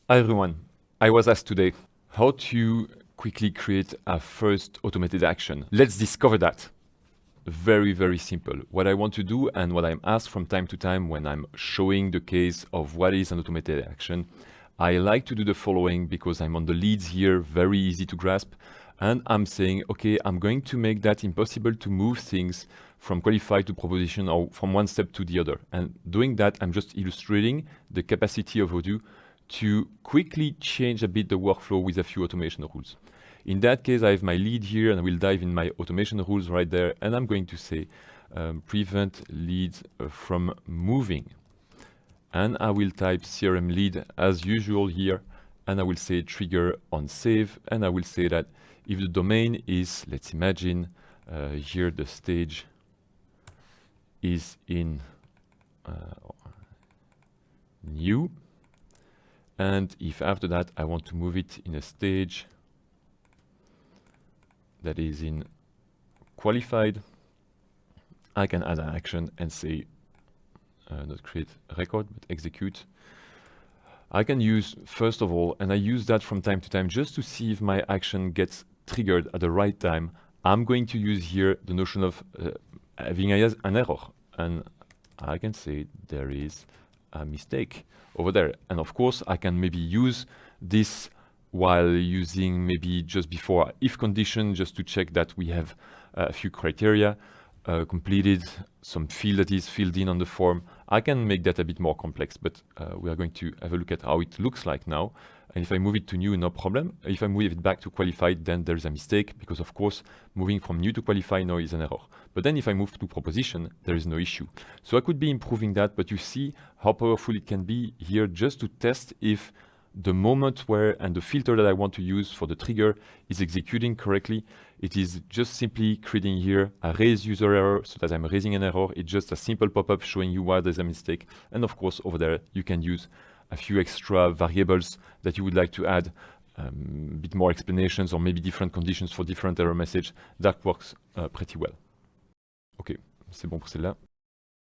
Hi everyone. I was asked today how to quickly create a first automated action. Let's discover that. Very, very simple. What I want to do and what I'm asked from time to time when I'm showing the case of what is an automated action, I like to do the following because I'm on the leads here, very easy to grasp. And I'm saying, okay, I'm going to make that impossible to move things from qualified to proposition or from one step to the other. And doing that, I'm just illustrating the capacity of Odoo to quickly change a bit the workflow with a few automation rules. In that case, I have my lead here and I will dive in my automation rules right there. And I'm going to say, prevent leads from moving. And I will type CRM lead as usual here. And I will say trigger on save. And I will say that if the domain is, let's imagine here the stage is in new. And if after that I want to move it in a stage that is in qualified, I can add an action and say not create a record, but execute. I can use, first of all, and I use that from time to time just to see if my action gets triggered at the right time. I'm going to use here the notion of having an error. And I can say there is a mistake over there. And of course, I can maybe use this while using maybe just before if condition, just to check that we have a few criteria completed, some field that is filled in on the form. I can make that a bit more complex, but we are going to have a look at how it looks like now. And if I move it to new, no problem. If I move it back to qualified, then there's a mistake because of course, moving from new to qualified now is an error. But then if I move to proposition, there is no issue. So I could be improving that, but you see how powerful it can be here just to test if the moment where and the filter that I want to use for the trigger is executing correctly. It is just simply creating here a raise user error so that I'm raising an error. It's just a simple pop-up showing you why there's a mistake. And of course, over there, you can use a few extra variables that you would like to add, a bit more explanations or maybe different conditions for different error message. That works pretty well. Ok, c'est bon pour celle-là.